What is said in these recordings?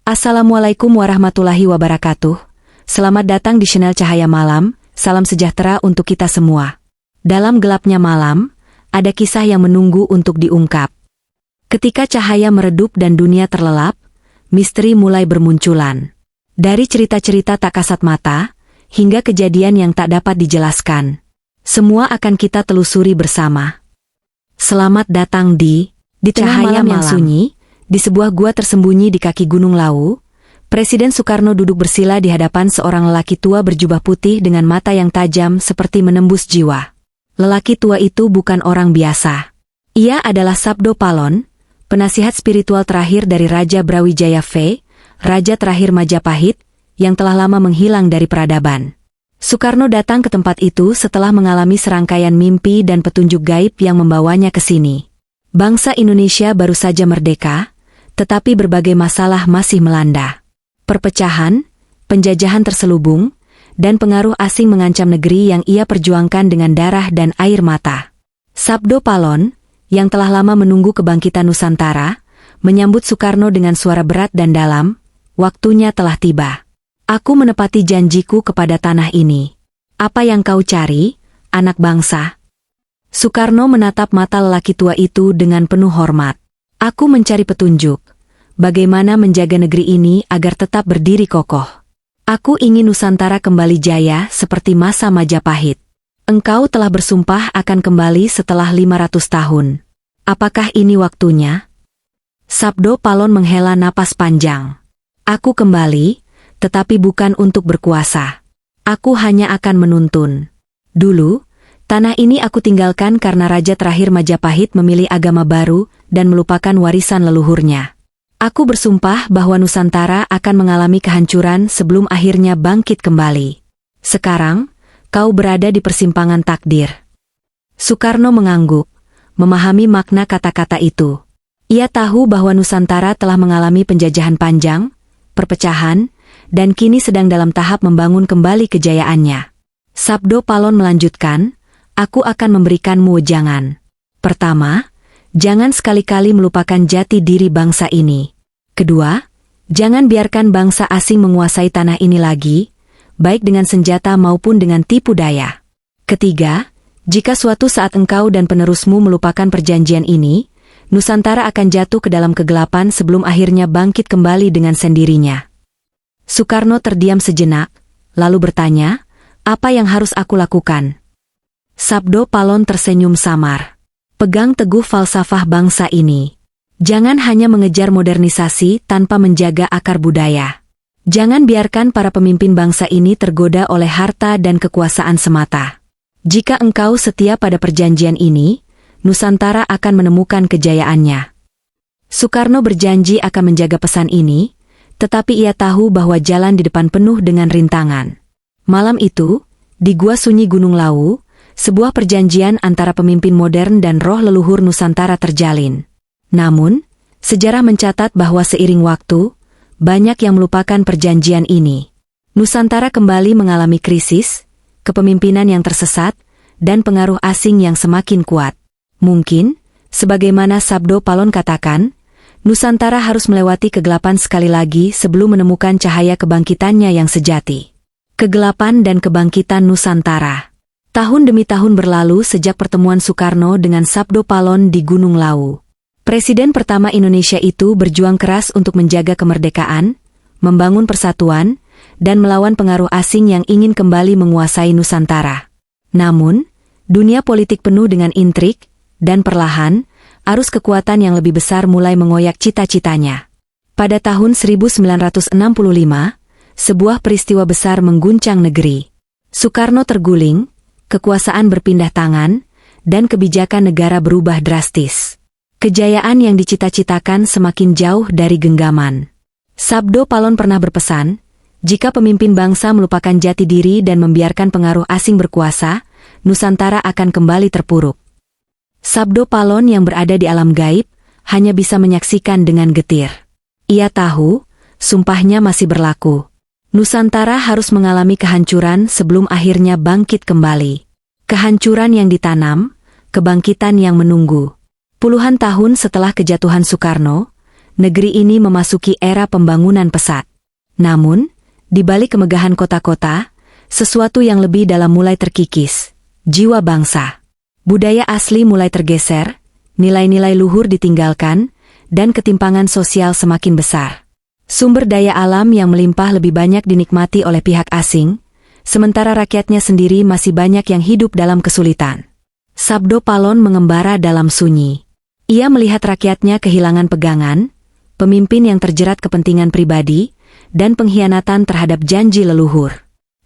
Assalamualaikum warahmatullahi wabarakatuh. Selamat datang di channel Cahaya Malam, salam sejahtera untuk kita semua. Dalam gelapnya malam, ada kisah yang menunggu untuk diungkap. Ketika cahaya meredup dan dunia terlelap, misteri mulai bermunculan. Dari cerita-cerita tak kasat mata, hingga kejadian yang tak dapat dijelaskan. Semua akan kita telusuri bersama. Selamat datang di tengah malam yang sunyi. Di sebuah gua tersembunyi di kaki Gunung Lawu, Presiden Soekarno duduk bersila di hadapan seorang lelaki tua berjubah putih dengan mata yang tajam seperti menembus jiwa. Lelaki tua itu bukan orang biasa. Ia adalah Sabdo Palon, penasihat spiritual terakhir dari Raja Brawijaya V, Raja terakhir Majapahit, yang telah lama menghilang dari peradaban. Soekarno datang ke tempat itu setelah mengalami serangkaian mimpi dan petunjuk gaib yang membawanya ke sini. Bangsa Indonesia baru saja merdeka, tetapi berbagai masalah masih melanda. Perpecahan, penjajahan terselubung, dan pengaruh asing mengancam negeri yang ia perjuangkan dengan darah dan air mata. Sabdo Palon, yang telah lama menunggu kebangkitan Nusantara, menyambut Soekarno dengan suara berat dan dalam, "Waktunya telah tiba. Aku menepati janjiku kepada tanah ini. Apa yang kau cari, anak bangsa?" Soekarno menatap mata lelaki tua itu dengan penuh hormat. "Aku mencari petunjuk. Bagaimana menjaga negeri ini agar tetap berdiri kokoh. Aku ingin Nusantara kembali jaya seperti masa Majapahit. Engkau telah bersumpah akan kembali setelah 500 tahun. Apakah ini waktunya?" Sabdo Palon menghela napas panjang. "Aku kembali, tetapi bukan untuk berkuasa. Aku hanya akan menuntun. Dulu, tanah ini aku tinggalkan karena Raja terakhir Majapahit memilih agama baru dan melupakan warisan leluhurnya. Aku bersumpah bahwa Nusantara akan mengalami kehancuran sebelum akhirnya bangkit kembali. Sekarang, kau berada di persimpangan takdir." Soekarno mengangguk, memahami makna kata-kata itu. Ia tahu bahwa Nusantara telah mengalami penjajahan panjang, perpecahan, dan kini sedang dalam tahap membangun kembali kejayaannya. Sabdo Palon melanjutkan, "Aku akan memberikanmu wejangan. Pertama, jangan sekali-kali melupakan jati diri bangsa ini. Kedua, jangan biarkan bangsa asing menguasai tanah ini lagi, baik dengan senjata maupun dengan tipu daya. Ketiga, jika suatu saat engkau dan penerusmu melupakan perjanjian ini, Nusantara akan jatuh ke dalam kegelapan sebelum akhirnya bangkit kembali dengan sendirinya." Soekarno terdiam sejenak, lalu bertanya, "Apa yang harus aku lakukan?" Sabdo Palon tersenyum samar. "Pegang teguh falsafah bangsa ini. Jangan hanya mengejar modernisasi tanpa menjaga akar budaya. Jangan biarkan para pemimpin bangsa ini tergoda oleh harta dan kekuasaan semata. Jika engkau setia pada perjanjian ini, Nusantara akan menemukan kejayaannya." Soekarno berjanji akan menjaga pesan ini, tetapi ia tahu bahwa jalan di depan penuh dengan rintangan. Malam itu, di Gua Sunyi Gunung Lawu, sebuah perjanjian antara pemimpin modern dan roh leluhur Nusantara terjalin. Namun, sejarah mencatat bahwa seiring waktu, banyak yang melupakan perjanjian ini. Nusantara kembali mengalami krisis, kepemimpinan yang tersesat, dan pengaruh asing yang semakin kuat. Mungkin, sebagaimana Sabdo Palon katakan, Nusantara harus melewati kegelapan sekali lagi sebelum menemukan cahaya kebangkitannya yang sejati. Kegelapan dan kebangkitan Nusantara. Tahun demi tahun berlalu sejak pertemuan Soekarno dengan Sabdo Palon di Gunung Lawu. Presiden pertama Indonesia itu berjuang keras untuk menjaga kemerdekaan, membangun persatuan, dan melawan pengaruh asing yang ingin kembali menguasai Nusantara. Namun, dunia politik penuh dengan intrik, dan perlahan, arus kekuatan yang lebih besar mulai mengoyak cita-citanya. Pada tahun 1965, sebuah peristiwa besar mengguncang negeri. Soekarno terguling, kekuasaan berpindah tangan, dan kebijakan negara berubah drastis. Kejayaan yang dicita-citakan semakin jauh dari genggaman. Sabdo Palon pernah berpesan, jika pemimpin bangsa melupakan jati diri dan membiarkan pengaruh asing berkuasa, Nusantara akan kembali terpuruk. Sabdo Palon yang berada di alam gaib, hanya bisa menyaksikan dengan getir. Ia tahu, sumpahnya masih berlaku. Nusantara harus mengalami kehancuran sebelum akhirnya bangkit kembali. Kehancuran yang ditanam, kebangkitan yang menunggu. Puluhan tahun setelah kejatuhan Soekarno, Negeri ini memasuki era pembangunan pesat. Namun, di balik kemegahan kota-kota, sesuatu yang lebih dalam mulai terkikis. Jiwa bangsa. Budaya asli mulai tergeser, nilai-nilai luhur ditinggalkan, dan ketimpangan sosial semakin besar. Sumber daya alam yang melimpah lebih banyak dinikmati oleh pihak asing, sementara rakyatnya sendiri masih banyak yang hidup dalam kesulitan. Sabdo Palon mengembara dalam sunyi. Ia melihat rakyatnya kehilangan pegangan, pemimpin yang terjerat kepentingan pribadi, dan pengkhianatan terhadap janji leluhur.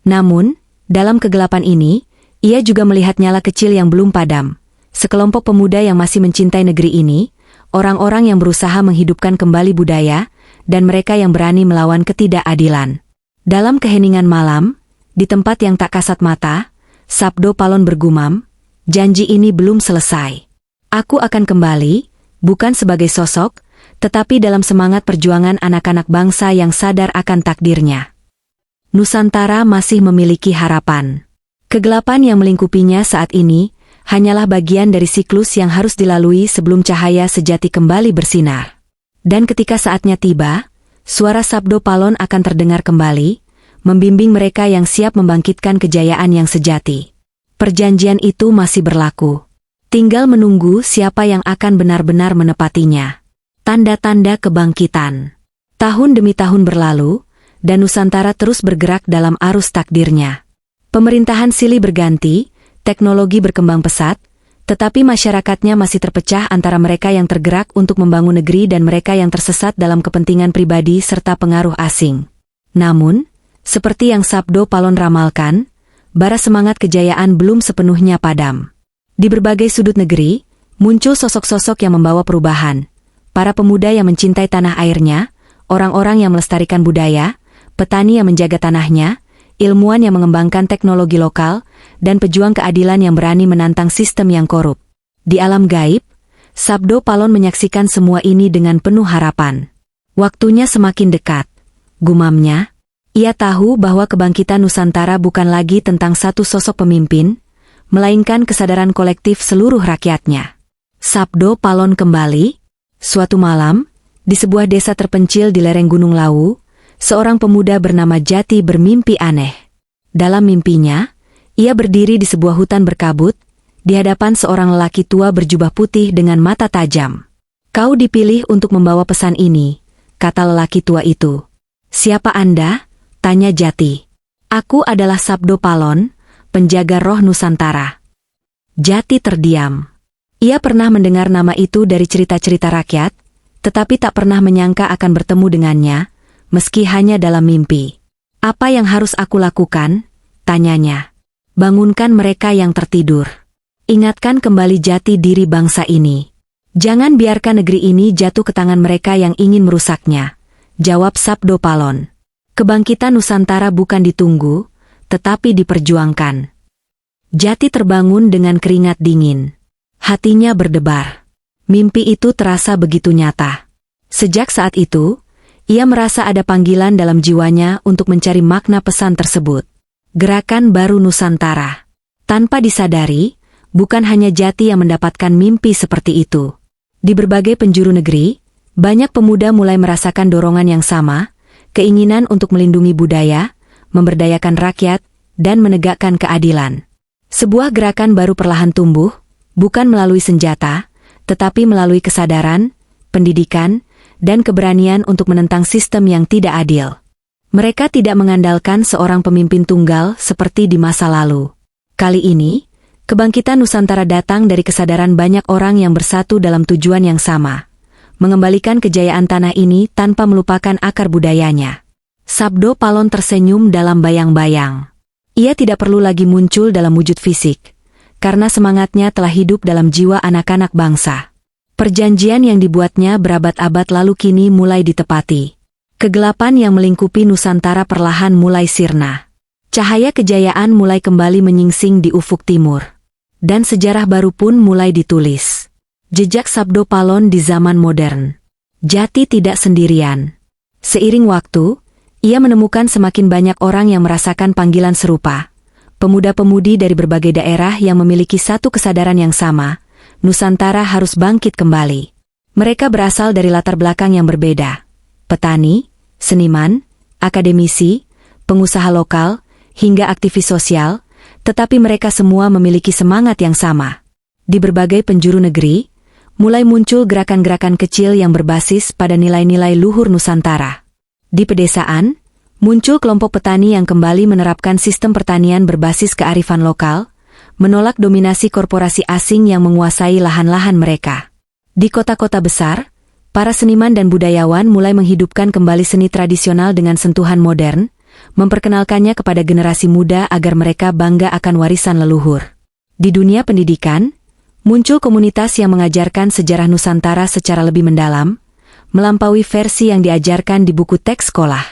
Namun, dalam kegelapan ini, ia juga melihat nyala kecil yang belum padam. Sekelompok pemuda yang masih mencintai negeri ini, orang-orang yang berusaha menghidupkan kembali budaya, dan mereka yang berani melawan ketidakadilan. Dalam keheningan malam, di tempat yang tak kasat mata, Sabdo Palon bergumam, janji ini belum selesai. Aku akan kembali, bukan sebagai sosok, tetapi dalam semangat perjuangan anak-anak bangsa yang sadar akan takdirnya. Nusantara masih memiliki harapan. Kegelapan yang melingkupinya saat ini, hanyalah bagian dari siklus yang harus dilalui sebelum cahaya sejati kembali bersinar. Dan ketika saatnya tiba, suara Sabdo Palon akan terdengar kembali, membimbing mereka yang siap membangkitkan kejayaan yang sejati. Perjanjian itu masih berlaku. Tinggal menunggu siapa yang akan benar-benar menepatinya. Tanda-tanda kebangkitan. Tahun demi tahun berlalu, dan Nusantara terus bergerak dalam arus takdirnya. Pemerintahan silih berganti, teknologi berkembang pesat, tetapi masyarakatnya masih terpecah antara mereka yang tergerak untuk membangun negeri dan mereka yang tersesat dalam kepentingan pribadi serta pengaruh asing. Namun, seperti yang Sabdo Palon ramalkan, bara semangat kejayaan belum sepenuhnya padam. Di berbagai sudut negeri, muncul sosok-sosok yang membawa perubahan. Para pemuda yang mencintai tanah airnya, orang-orang yang melestarikan budaya, petani yang menjaga tanahnya, ilmuwan yang mengembangkan teknologi lokal, dan pejuang keadilan yang berani menantang sistem yang korup. Di alam gaib, Sabdo Palon menyaksikan semua ini dengan penuh harapan. Waktunya semakin dekat, gumamnya. Ia tahu bahwa kebangkitan Nusantara bukan lagi tentang satu sosok pemimpin, melainkan kesadaran kolektif seluruh rakyatnya. Sabdo Palon kembali. Suatu malam, di sebuah desa terpencil di lereng Gunung Lawu, seorang pemuda bernama Jati bermimpi aneh. Dalam mimpinya, ia berdiri di sebuah hutan berkabut, di hadapan seorang lelaki tua berjubah putih dengan mata tajam. "Kau dipilih untuk membawa pesan ini," kata lelaki tua itu. "Siapa Anda?" tanya Jati. "Aku adalah Sabdo Palon, penjaga roh Nusantara." Jati terdiam. Ia pernah mendengar nama itu dari cerita-cerita rakyat, tetapi tak pernah menyangka akan bertemu dengannya, meski hanya dalam mimpi. "Apa yang harus aku lakukan?" tanyanya. "Bangunkan mereka yang tertidur. Ingatkan kembali jati diri bangsa ini. Jangan biarkan negeri ini jatuh ke tangan mereka yang ingin merusaknya," jawab Sabdo Palon. "Kebangkitan Nusantara bukan ditunggu, tetapi diperjuangkan." Jati terbangun dengan keringat dingin. Hatinya berdebar. Mimpi itu terasa begitu nyata. Sejak saat itu, ia merasa ada panggilan dalam jiwanya untuk mencari makna pesan tersebut. Gerakan baru Nusantara. Tanpa disadari, bukan hanya Jati yang mendapatkan mimpi seperti itu. Di berbagai penjuru negeri, banyak pemuda mulai merasakan dorongan yang sama, keinginan untuk melindungi budaya, memberdayakan rakyat, dan menegakkan keadilan. Sebuah gerakan baru perlahan tumbuh, bukan melalui senjata, tetapi melalui kesadaran, pendidikan, dan keberanian untuk menentang sistem yang tidak adil. Mereka tidak mengandalkan seorang pemimpin tunggal seperti di masa lalu. Kali ini, kebangkitan Nusantara datang dari kesadaran banyak orang yang bersatu dalam tujuan yang sama, mengembalikan kejayaan tanah ini tanpa melupakan akar budayanya. Sabdo Palon tersenyum dalam bayang-bayang. Ia tidak perlu lagi muncul dalam wujud fisik, karena semangatnya telah hidup dalam jiwa anak-anak bangsa. Perjanjian yang dibuatnya berabad-abad lalu kini mulai ditepati. Kegelapan yang melingkupi Nusantara perlahan mulai sirna. Cahaya kejayaan mulai kembali menyingsing di ufuk timur. Dan sejarah baru pun mulai ditulis. Jejak Sabdo Palon di zaman modern. Jati tidak sendirian. Seiring waktu, ia menemukan semakin banyak orang yang merasakan panggilan serupa. Pemuda-pemudi dari berbagai daerah yang memiliki satu kesadaran yang sama, Nusantara harus bangkit kembali. Mereka berasal dari latar belakang yang berbeda. Petani, seniman, akademisi, pengusaha lokal, hingga aktivis sosial, tetapi mereka semua memiliki semangat yang sama. Di berbagai penjuru negeri, mulai muncul gerakan-gerakan kecil yang berbasis pada nilai-nilai luhur Nusantara. Di pedesaan, muncul kelompok petani yang kembali menerapkan sistem pertanian berbasis kearifan lokal, menolak dominasi korporasi asing yang menguasai lahan-lahan mereka. Di kota-kota besar, para seniman dan budayawan mulai menghidupkan kembali seni tradisional dengan sentuhan modern, memperkenalkannya kepada generasi muda agar mereka bangga akan warisan leluhur. Di dunia pendidikan, muncul komunitas yang mengajarkan sejarah Nusantara secara lebih mendalam, melampaui versi yang diajarkan di buku teks sekolah.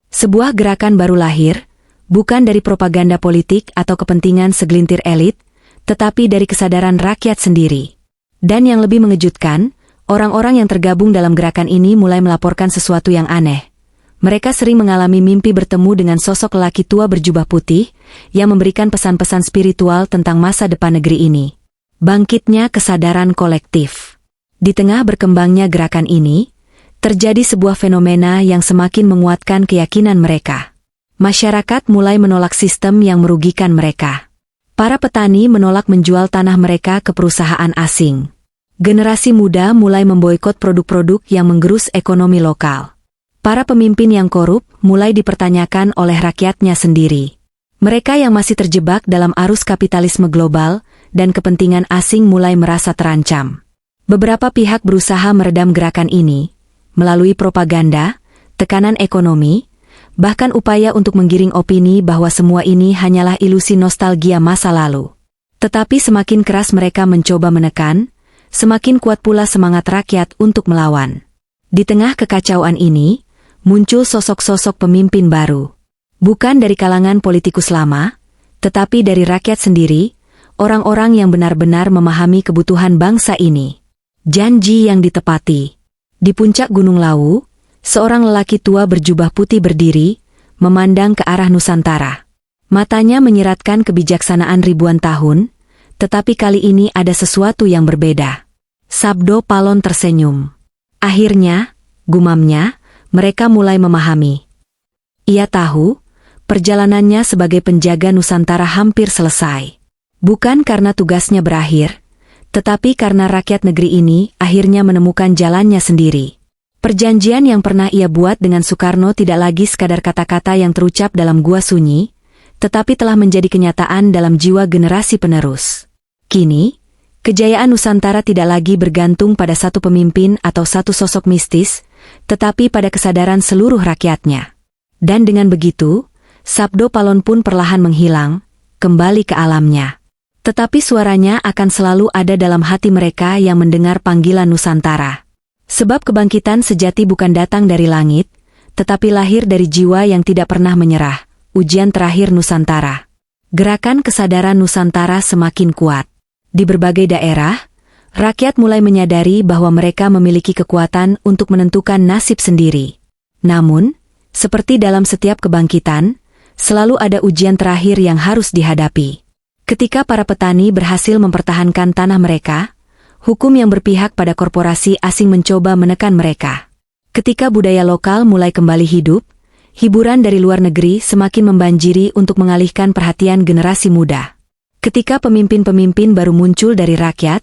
Sebuah gerakan baru lahir, bukan dari propaganda politik atau kepentingan segelintir elit, tetapi dari kesadaran rakyat sendiri. Dan yang lebih mengejutkan, orang-orang yang tergabung dalam gerakan ini mulai melaporkan sesuatu yang aneh. Mereka sering mengalami mimpi bertemu dengan sosok lelaki tua berjubah putih, yang memberikan pesan-pesan spiritual tentang masa depan negeri ini. Bangkitnya kesadaran kolektif. Di tengah berkembangnya gerakan ini, terjadi sebuah fenomena yang semakin menguatkan keyakinan mereka. Masyarakat mulai menolak sistem yang merugikan mereka. Para petani menolak menjual tanah mereka ke perusahaan asing. Generasi muda mulai memboikot produk-produk yang menggerus ekonomi lokal. Para pemimpin yang korup mulai dipertanyakan oleh rakyatnya sendiri. Mereka yang masih terjebak dalam arus kapitalisme global dan kepentingan asing mulai merasa terancam. Beberapa pihak berusaha meredam gerakan ini, melalui propaganda, tekanan ekonomi, bahkan upaya untuk menggiring opini bahwa semua ini hanyalah ilusi nostalgia masa lalu. Tetapi semakin keras mereka mencoba menekan, semakin kuat pula semangat rakyat untuk melawan. Di tengah kekacauan ini, muncul sosok-sosok pemimpin baru. Bukan dari kalangan politikus lama, tetapi dari rakyat sendiri, orang-orang yang benar-benar memahami kebutuhan bangsa ini. Janji yang ditepati. Di puncak Gunung Lawu, seorang lelaki tua berjubah putih berdiri, memandang ke arah Nusantara. Matanya menyiratkan kebijaksanaan ribuan tahun, tetapi kali ini ada sesuatu yang berbeda. Sabdo Palon tersenyum. Akhirnya, gumamnya, mereka mulai memahami. Ia tahu, perjalanannya sebagai penjaga Nusantara hampir selesai. Bukan karena tugasnya berakhir, tetapi karena rakyat negeri ini akhirnya menemukan jalannya sendiri. Perjanjian yang pernah ia buat dengan Soekarno tidak lagi sekadar kata-kata yang terucap dalam gua sunyi, tetapi telah menjadi kenyataan dalam jiwa generasi penerus. Kini, kejayaan Nusantara tidak lagi bergantung pada satu pemimpin atau satu sosok mistis, tetapi pada kesadaran seluruh rakyatnya. Dan dengan begitu, Sabdo Palon pun perlahan menghilang, kembali ke alamnya. Tetapi suaranya akan selalu ada dalam hati mereka yang mendengar panggilan Nusantara. Sebab kebangkitan sejati bukan datang dari langit, tetapi lahir dari jiwa yang tidak pernah menyerah. Ujian terakhir Nusantara. Gerakan kesadaran Nusantara semakin kuat. Di berbagai daerah, rakyat mulai menyadari bahwa mereka memiliki kekuatan untuk menentukan nasib sendiri. Namun, seperti dalam setiap kebangkitan, selalu ada ujian terakhir yang harus dihadapi. Ketika para petani berhasil mempertahankan tanah mereka, hukum yang berpihak pada korporasi asing mencoba menekan mereka. Ketika budaya lokal mulai kembali hidup, hiburan dari luar negeri semakin membanjiri untuk mengalihkan perhatian generasi muda. Ketika pemimpin-pemimpin baru muncul dari rakyat,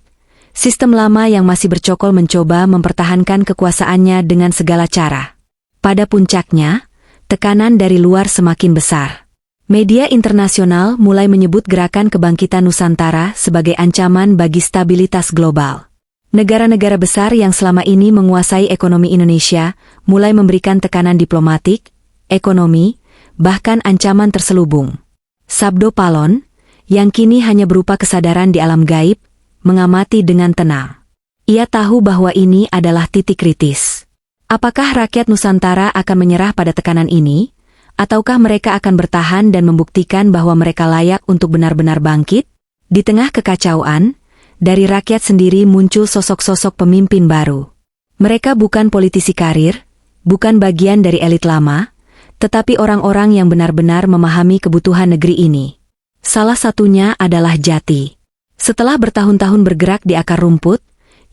sistem lama yang masih bercokol mencoba mempertahankan kekuasaannya dengan segala cara. Pada puncaknya, tekanan dari luar semakin besar. Media internasional mulai menyebut gerakan kebangkitan Nusantara sebagai ancaman bagi stabilitas global. Negara-negara besar yang selama ini menguasai ekonomi Indonesia mulai memberikan tekanan diplomatik, ekonomi, bahkan ancaman terselubung. Sabdo Palon, yang kini hanya berupa kesadaran di alam gaib, mengamati dengan tenang. Ia tahu bahwa ini adalah titik kritis. Apakah rakyat Nusantara akan menyerah pada tekanan ini? Ataukah mereka akan bertahan dan membuktikan bahwa mereka layak untuk benar-benar bangkit? Di tengah kekacauan, dari rakyat sendiri muncul sosok-sosok pemimpin baru. Mereka bukan politisi karir, bukan bagian dari elit lama, tetapi orang-orang yang benar-benar memahami kebutuhan negeri ini. Salah satunya adalah Jati. Setelah bertahun-tahun bergerak di akar rumput,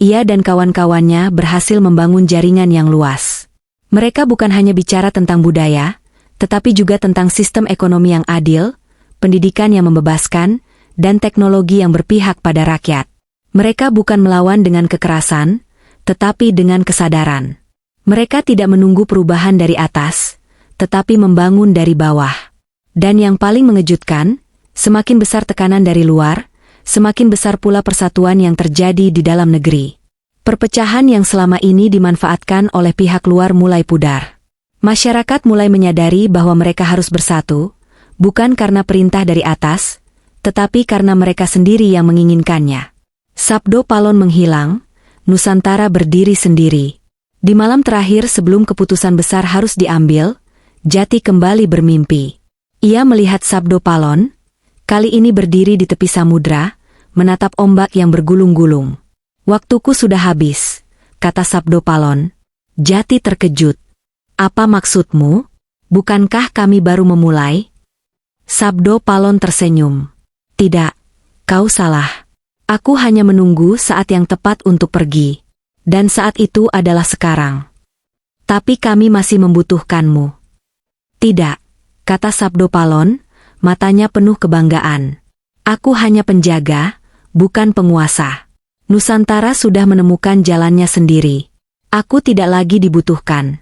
ia dan kawan-kawannya berhasil membangun jaringan yang luas. Mereka bukan hanya bicara tentang budaya, tetapi juga tentang sistem ekonomi yang adil, pendidikan yang membebaskan, dan teknologi yang berpihak pada rakyat. Mereka bukan melawan dengan kekerasan, tetapi dengan kesadaran. Mereka tidak menunggu perubahan dari atas, tetapi membangun dari bawah. Dan yang paling mengejutkan, semakin besar tekanan dari luar, semakin besar pula persatuan yang terjadi di dalam negeri. Perpecahan yang selama ini dimanfaatkan oleh pihak luar mulai pudar. Masyarakat mulai menyadari bahwa mereka harus bersatu, bukan karena perintah dari atas, tetapi karena mereka sendiri yang menginginkannya. Sabdo Palon menghilang, Nusantara berdiri sendiri. Di malam terakhir sebelum keputusan besar harus diambil, Jati kembali bermimpi. Ia melihat Sabdo Palon, kali ini berdiri di tepi samudra, menatap ombak yang bergulung-gulung. "Waktuku sudah habis," kata Sabdo Palon. Jati terkejut. "Apa maksudmu? Bukankah kami baru memulai?" Sabdo Palon tersenyum. "Tidak, kau salah. Aku hanya menunggu saat yang tepat untuk pergi. Dan saat itu adalah sekarang. Tapi kami masih membutuhkanmu." "Tidak," kata Sabdo Palon, matanya penuh kebanggaan. "Aku hanya penjaga, bukan penguasa. Nusantara sudah menemukan jalannya sendiri. Aku tidak lagi dibutuhkan."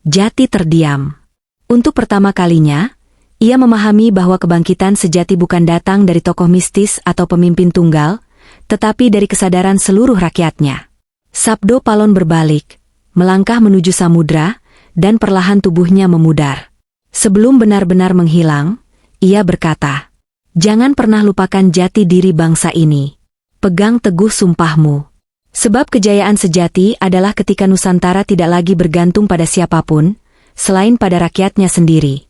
Jati terdiam. Untuk pertama kalinya, ia memahami bahwa kebangkitan sejati bukan datang dari tokoh mistis atau pemimpin tunggal, tetapi dari kesadaran seluruh rakyatnya. Sabdo Palon berbalik, melangkah menuju samudra, dan perlahan tubuhnya memudar. Sebelum benar-benar menghilang, ia berkata, "Jangan pernah lupakan jati diri bangsa ini. Pegang teguh sumpahmu. Sebab kejayaan sejati adalah ketika Nusantara tidak lagi bergantung pada siapapun, selain pada rakyatnya sendiri."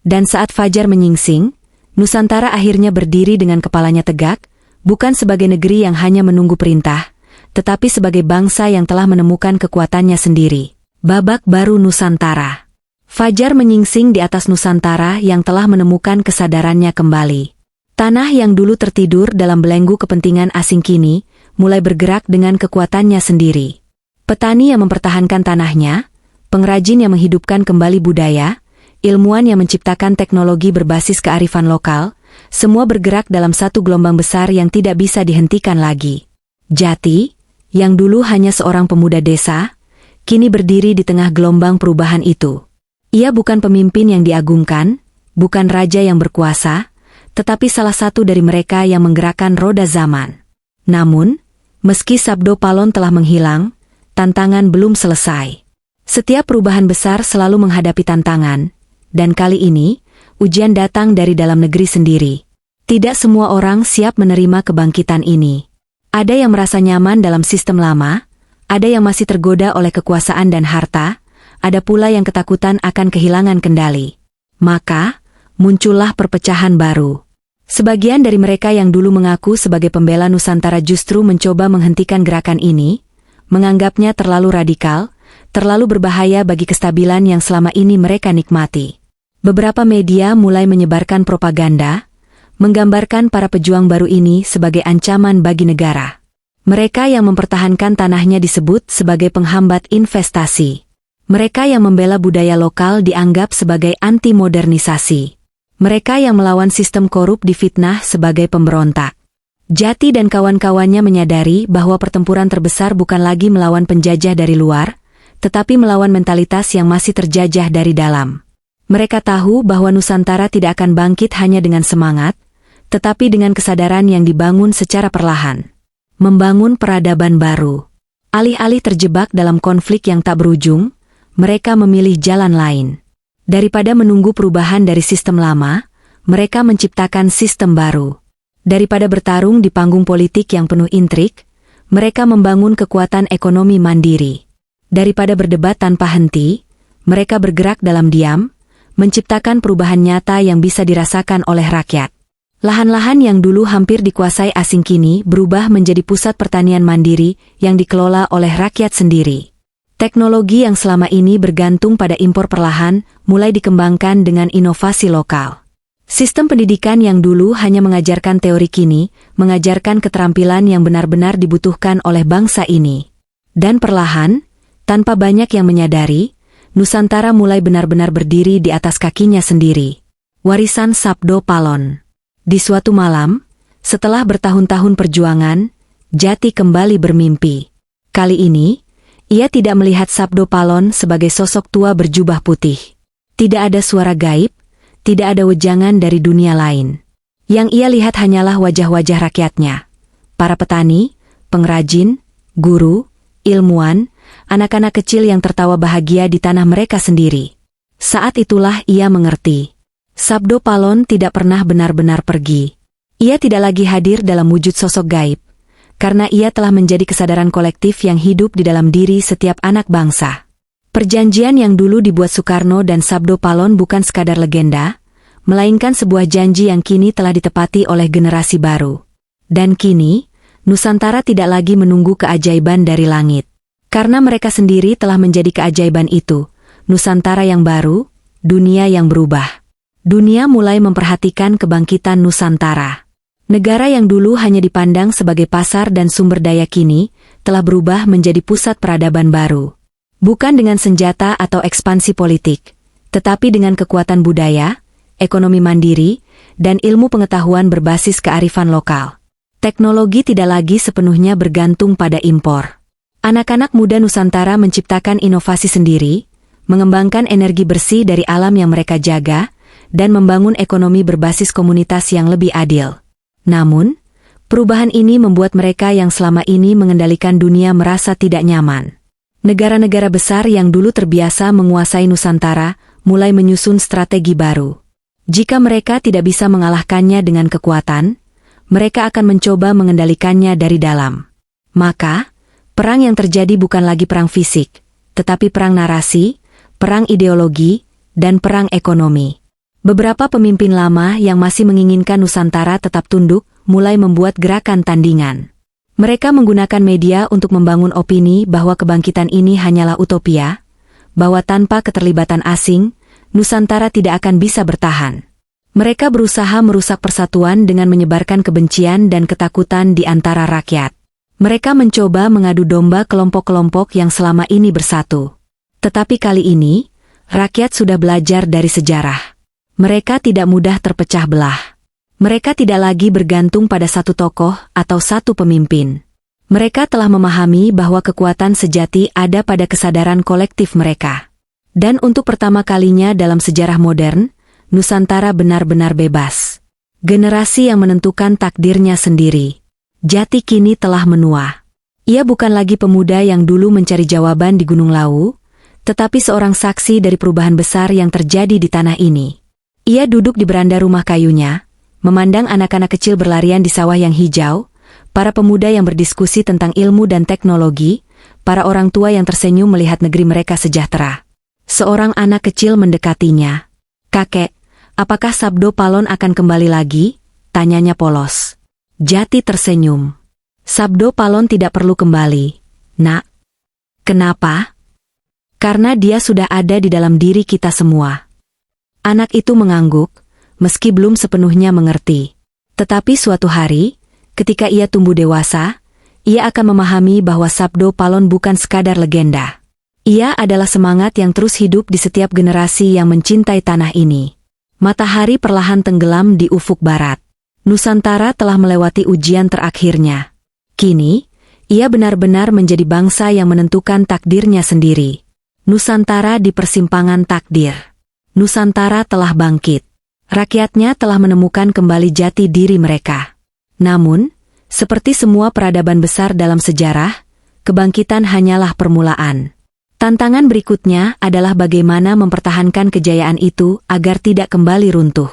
Dan saat fajar menyingsing, Nusantara akhirnya berdiri dengan kepalanya tegak, bukan sebagai negeri yang hanya menunggu perintah, tetapi sebagai bangsa yang telah menemukan kekuatannya sendiri. Babak baru Nusantara. Fajar menyingsing di atas Nusantara yang telah menemukan kesadarannya kembali. Tanah yang dulu tertidur dalam belenggu kepentingan asing kini mulai bergerak dengan kekuatannya sendiri. Petani yang mempertahankan tanahnya, pengrajin yang menghidupkan kembali budaya, ilmuwan yang menciptakan teknologi berbasis kearifan lokal, semua bergerak dalam satu gelombang besar yang tidak bisa dihentikan lagi. Jati, yang dulu hanya seorang pemuda desa, kini berdiri di tengah gelombang perubahan itu. Ia bukan pemimpin yang diagungkan, bukan raja yang berkuasa, tetapi salah satu dari mereka yang menggerakkan roda zaman. Namun, meski Sabdo Palon telah menghilang, tantangan belum selesai. Setiap perubahan besar selalu menghadapi tantangan, dan kali ini, ujian datang dari dalam negeri sendiri. Tidak semua orang siap menerima kebangkitan ini. Ada yang merasa nyaman dalam sistem lama, ada yang masih tergoda oleh kekuasaan dan harta, ada pula yang ketakutan akan kehilangan kendali. Maka, muncullah perpecahan baru. Sebagian dari mereka yang dulu mengaku sebagai pembela Nusantara justru mencoba menghentikan gerakan ini, menganggapnya terlalu radikal, terlalu berbahaya bagi kestabilan yang selama ini mereka nikmati. Beberapa media mulai menyebarkan propaganda, menggambarkan para pejuang baru ini sebagai ancaman bagi negara. Mereka yang mempertahankan tanahnya disebut sebagai penghambat investasi. Mereka yang membela budaya lokal dianggap sebagai anti-modernisasi. Mereka yang melawan sistem korup difitnah sebagai pemberontak. Jati dan kawan-kawannya menyadari bahwa pertempuran terbesar bukan lagi melawan penjajah dari luar, tetapi melawan mentalitas yang masih terjajah dari dalam. Mereka tahu bahwa Nusantara tidak akan bangkit hanya dengan semangat, tetapi dengan kesadaran yang dibangun secara perlahan. Membangun peradaban baru. Alih-alih terjebak dalam konflik yang tak berujung, mereka memilih jalan lain. Daripada menunggu perubahan dari sistem lama, mereka menciptakan sistem baru. Daripada bertarung di panggung politik yang penuh intrik, mereka membangun kekuatan ekonomi mandiri. Daripada berdebat tanpa henti, mereka bergerak dalam diam, menciptakan perubahan nyata yang bisa dirasakan oleh rakyat. Lahan-lahan yang dulu hampir dikuasai asing kini berubah menjadi pusat pertanian mandiri yang dikelola oleh rakyat sendiri. Teknologi yang selama ini bergantung pada impor perlahan mulai dikembangkan dengan inovasi lokal. Sistem pendidikan yang dulu hanya mengajarkan teori kini, mengajarkan keterampilan yang benar-benar dibutuhkan oleh bangsa ini. Dan perlahan, tanpa banyak yang menyadari, Nusantara mulai benar-benar berdiri di atas kakinya sendiri. Warisan Sabdo Palon. Di suatu malam, setelah bertahun-tahun perjuangan, Jati kembali bermimpi. Kali ini, ia tidak melihat Sabdo Palon sebagai sosok tua berjubah putih. Tidak ada suara gaib, tidak ada wejangan dari dunia lain. Yang ia lihat hanyalah wajah-wajah rakyatnya. Para petani, pengrajin, guru, ilmuwan, anak-anak kecil yang tertawa bahagia di tanah mereka sendiri. Saat itulah ia mengerti. Sabdo Palon tidak pernah benar-benar pergi. Ia tidak lagi hadir dalam wujud sosok gaib, karena ia telah menjadi kesadaran kolektif yang hidup di dalam diri setiap anak bangsa. Perjanjian yang dulu dibuat Soekarno dan Sabdo Palon bukan sekadar legenda, melainkan sebuah janji yang kini telah ditepati oleh generasi baru. Dan kini, Nusantara tidak lagi menunggu keajaiban dari langit. Karena mereka sendiri telah menjadi keajaiban itu, Nusantara yang baru, dunia yang berubah. Dunia mulai memperhatikan kebangkitan Nusantara. Negara yang dulu hanya dipandang sebagai pasar dan sumber daya kini, telah berubah menjadi pusat peradaban baru. Bukan dengan senjata atau ekspansi politik, tetapi dengan kekuatan budaya, ekonomi mandiri, dan ilmu pengetahuan berbasis kearifan lokal. Teknologi tidak lagi sepenuhnya bergantung pada impor. Anak-anak muda Nusantara menciptakan inovasi sendiri, mengembangkan energi bersih dari alam yang mereka jaga, dan membangun ekonomi berbasis komunitas yang lebih adil. Namun, perubahan ini membuat mereka yang selama ini mengendalikan dunia merasa tidak nyaman. Negara-negara besar yang dulu terbiasa menguasai Nusantara, mulai menyusun strategi baru. Jika mereka tidak bisa mengalahkannya dengan kekuatan, mereka akan mencoba mengendalikannya dari dalam. Maka, perang yang terjadi bukan lagi perang fisik, tetapi perang narasi, perang ideologi, dan perang ekonomi. Beberapa pemimpin lama yang masih menginginkan Nusantara tetap tunduk, mulai membuat gerakan tandingan. Mereka menggunakan media untuk membangun opini bahwa kebangkitan ini hanyalah utopia, bahwa tanpa keterlibatan asing, Nusantara tidak akan bisa bertahan. Mereka berusaha merusak persatuan dengan menyebarkan kebencian dan ketakutan di antara rakyat. Mereka mencoba mengadu domba kelompok-kelompok yang selama ini bersatu. Tetapi kali ini, rakyat sudah belajar dari sejarah. Mereka tidak mudah terpecah belah. Mereka tidak lagi bergantung pada satu tokoh atau satu pemimpin. Mereka telah memahami bahwa kekuatan sejati ada pada kesadaran kolektif mereka. Dan untuk pertama kalinya dalam sejarah modern, Nusantara benar-benar bebas. Generasi yang menentukan takdirnya sendiri. Jati kini telah menua. Ia bukan lagi pemuda yang dulu mencari jawaban di Gunung Lawu, tetapi seorang saksi dari perubahan besar yang terjadi di tanah ini. Ia duduk di beranda rumah kayunya, memandang anak-anak kecil berlarian di sawah yang hijau, para pemuda yang berdiskusi tentang ilmu dan teknologi, para orang tua yang tersenyum melihat negeri mereka sejahtera. Seorang anak kecil mendekatinya. "Kakek, apakah Sabdo Palon akan kembali lagi?" tanyanya polos. Jati tersenyum. "Sabdo Palon tidak perlu kembali, Nak." "Kenapa?" "Karena dia sudah ada di dalam diri kita semua." Anak itu mengangguk, meski belum sepenuhnya mengerti. Tetapi suatu hari, ketika ia tumbuh dewasa, ia akan memahami bahwa Sabdo Palon bukan sekadar legenda. Ia adalah semangat yang terus hidup di setiap generasi yang mencintai tanah ini. Matahari perlahan tenggelam di ufuk barat. Nusantara telah melewati ujian terakhirnya. Kini, ia benar-benar menjadi bangsa yang menentukan takdirnya sendiri. Nusantara di persimpangan takdir. Nusantara telah bangkit. Rakyatnya telah menemukan kembali jati diri mereka. Namun, seperti semua peradaban besar dalam sejarah, kebangkitan hanyalah permulaan. Tantangan berikutnya adalah bagaimana mempertahankan kejayaan itu agar tidak kembali runtuh.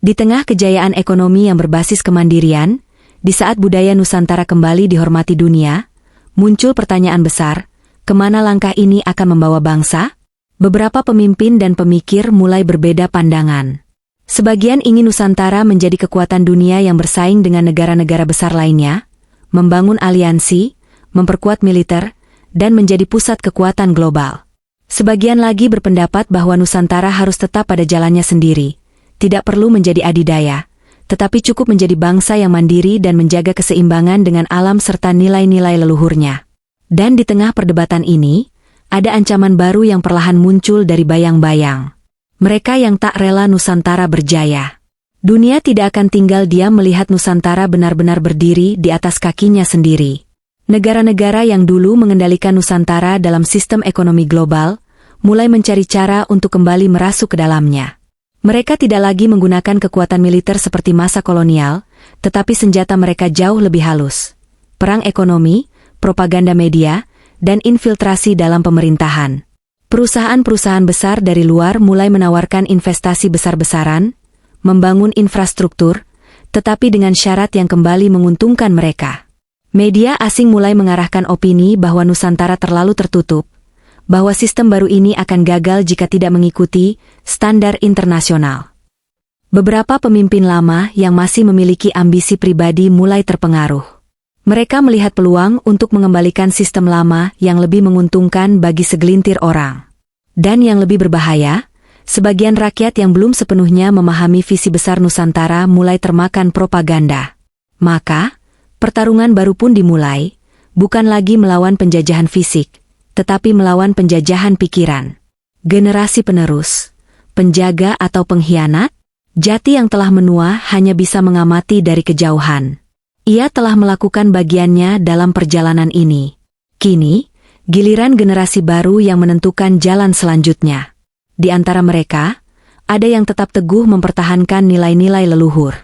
Di tengah kejayaan ekonomi yang berbasis kemandirian, di saat budaya Nusantara kembali dihormati dunia, muncul pertanyaan besar, kemana langkah ini akan membawa bangsa? Beberapa pemimpin dan pemikir mulai berbeda pandangan. Sebagian ingin Nusantara menjadi kekuatan dunia yang bersaing dengan negara-negara besar lainnya, membangun aliansi, memperkuat militer, dan menjadi pusat kekuatan global. Sebagian lagi berpendapat bahwa Nusantara harus tetap pada jalannya sendiri, tidak perlu menjadi adidaya, tetapi cukup menjadi bangsa yang mandiri dan menjaga keseimbangan dengan alam serta nilai-nilai leluhurnya. Dan di tengah perdebatan ini, ada ancaman baru yang perlahan muncul dari bayang-bayang. Mereka yang tak rela Nusantara berjaya. Dunia tidak akan tinggal diam melihat Nusantara benar-benar berdiri di atas kakinya sendiri. Negara-negara yang dulu mengendalikan Nusantara dalam sistem ekonomi global, mulai mencari cara untuk kembali merasuk ke dalamnya. Mereka tidak lagi menggunakan kekuatan militer seperti masa kolonial, tetapi senjata mereka jauh lebih halus. Perang ekonomi, propaganda media, dan infiltrasi dalam pemerintahan. Perusahaan-perusahaan besar dari luar mulai menawarkan investasi besar-besaran, membangun infrastruktur, tetapi dengan syarat yang kembali menguntungkan mereka. Media asing mulai mengarahkan opini bahwa Nusantara terlalu tertutup, bahwa sistem baru ini akan gagal jika tidak mengikuti standar internasional. Beberapa pemimpin lama yang masih memiliki ambisi pribadi mulai terpengaruh. Mereka melihat peluang untuk mengembalikan sistem lama yang lebih menguntungkan bagi segelintir orang. Dan yang lebih berbahaya, sebagian rakyat yang belum sepenuhnya memahami visi besar Nusantara mulai termakan propaganda. Maka, pertarungan baru pun dimulai, bukan lagi melawan penjajahan fisik, tetapi melawan penjajahan pikiran. Generasi penerus, penjaga atau pengkhianat, Jati yang telah menua hanya bisa mengamati dari kejauhan. Ia telah melakukan bagiannya dalam perjalanan ini. Kini, giliran generasi baru yang menentukan jalan selanjutnya. Di antara mereka, ada yang tetap teguh mempertahankan nilai-nilai leluhur.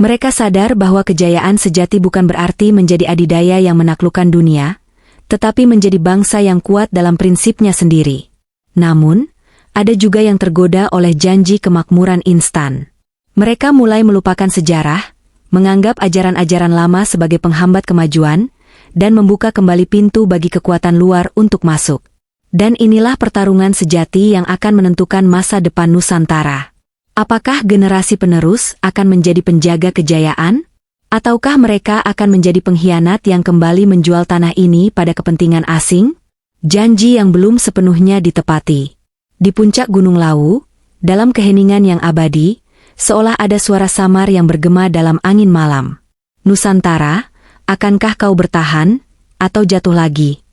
Mereka sadar bahwa kejayaan sejati bukan berarti menjadi adidaya yang menaklukkan dunia, tetapi menjadi bangsa yang kuat dalam prinsipnya sendiri. Namun, ada juga yang tergoda oleh janji kemakmuran instan. Mereka mulai melupakan sejarah, menganggap ajaran-ajaran lama sebagai penghambat kemajuan, dan membuka kembali pintu bagi kekuatan luar untuk masuk. Dan inilah pertarungan sejati yang akan menentukan masa depan Nusantara. Apakah generasi penerus akan menjadi penjaga kejayaan? Ataukah mereka akan menjadi pengkhianat yang kembali menjual tanah ini pada kepentingan asing? Janji yang belum sepenuhnya ditepati. Di puncak Gunung Lawu, dalam keheningan yang abadi, seolah ada suara samar yang bergema dalam angin malam. Nusantara, akankah kau bertahan, atau jatuh lagi?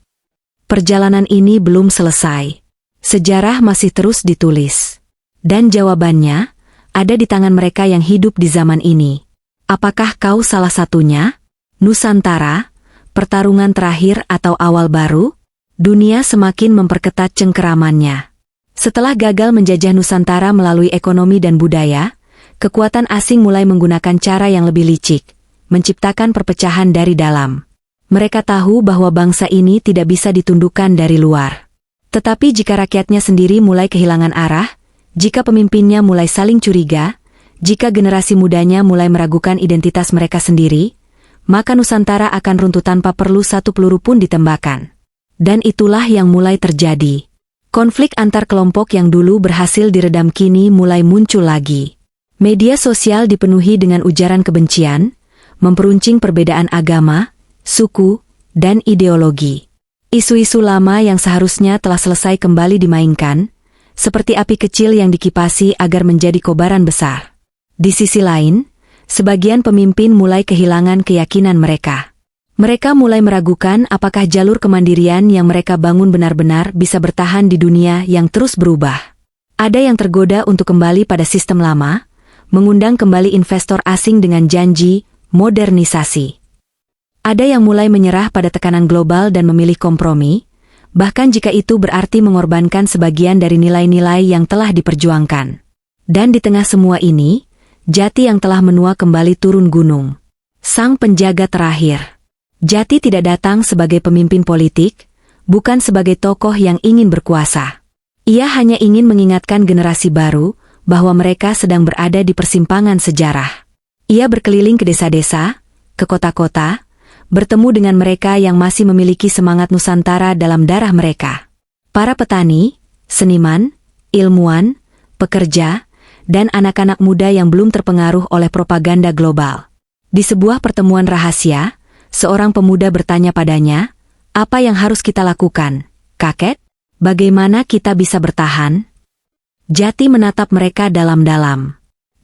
Perjalanan ini belum selesai. Sejarah masih terus ditulis. Dan jawabannya ada di tangan mereka yang hidup di zaman ini. Apakah kau salah satunya? Nusantara, pertarungan terakhir atau awal baru? Dunia semakin memperketat cengkeramannya. Setelah gagal menjajah Nusantara melalui ekonomi dan budaya, kekuatan asing mulai menggunakan cara yang lebih licik, menciptakan perpecahan dari dalam. Mereka tahu bahwa bangsa ini tidak bisa ditundukkan dari luar. Tetapi jika rakyatnya sendiri mulai kehilangan arah, jika pemimpinnya mulai saling curiga, jika generasi mudanya mulai meragukan identitas mereka sendiri, maka Nusantara akan runtuh tanpa perlu satu peluru pun ditembakkan. Dan itulah yang mulai terjadi. Konflik antar kelompok yang dulu berhasil diredam kini mulai muncul lagi. Media sosial dipenuhi dengan ujaran kebencian, memperuncing perbedaan agama, suku, dan ideologi. Isu-isu lama yang seharusnya telah selesai kembali dimainkan, seperti api kecil yang dikipasi agar menjadi kobaran besar. Di sisi lain, sebagian pemimpin mulai kehilangan keyakinan mereka. Mereka mulai meragukan apakah jalur kemandirian yang mereka bangun benar-benar bisa bertahan di dunia yang terus berubah. Ada yang tergoda untuk kembali pada sistem lama, mengundang kembali investor asing dengan janji modernisasi. Ada yang mulai menyerah pada tekanan global dan memilih kompromi, bahkan jika itu berarti mengorbankan sebagian dari nilai-nilai yang telah diperjuangkan. Dan di tengah semua ini, Jati yang telah menua kembali turun gunung. Sang penjaga terakhir. Jati tidak datang sebagai pemimpin politik, bukan sebagai tokoh yang ingin berkuasa. Ia hanya ingin mengingatkan generasi baru bahwa mereka sedang berada di persimpangan sejarah. Ia berkeliling ke desa-desa, ke kota-kota, bertemu dengan mereka yang masih memiliki semangat Nusantara dalam darah mereka. Para petani, seniman, ilmuwan, pekerja, dan anak-anak muda yang belum terpengaruh oleh propaganda global. Di sebuah pertemuan rahasia, seorang pemuda bertanya padanya, "Apa yang harus kita lakukan, kakek? Bagaimana kita bisa bertahan?" Jati menatap mereka dalam-dalam.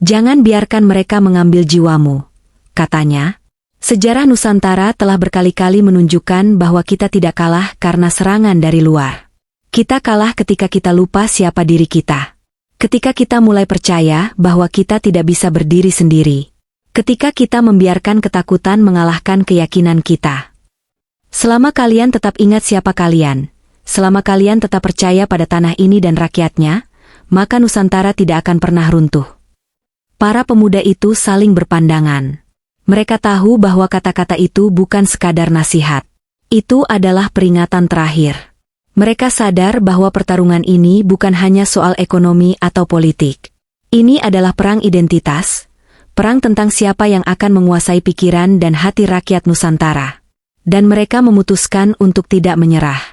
Jangan biarkan mereka mengambil jiwamu, katanya. Sejarah Nusantara telah berkali-kali menunjukkan bahwa kita tidak kalah karena serangan dari luar. Kita kalah ketika kita lupa siapa diri kita. Ketika kita mulai percaya bahwa kita tidak bisa berdiri sendiri. Ketika kita membiarkan ketakutan mengalahkan keyakinan kita. Selama kalian tetap ingat siapa kalian, selama kalian tetap percaya pada tanah ini dan rakyatnya, maka Nusantara tidak akan pernah runtuh. Para pemuda itu saling berpandangan. Mereka tahu bahwa kata-kata itu bukan sekadar nasihat. Itu adalah peringatan terakhir. Mereka sadar bahwa pertarungan ini bukan hanya soal ekonomi atau politik. Ini adalah perang identitas, perang tentang siapa yang akan menguasai pikiran dan hati rakyat Nusantara. Dan mereka memutuskan untuk tidak menyerah.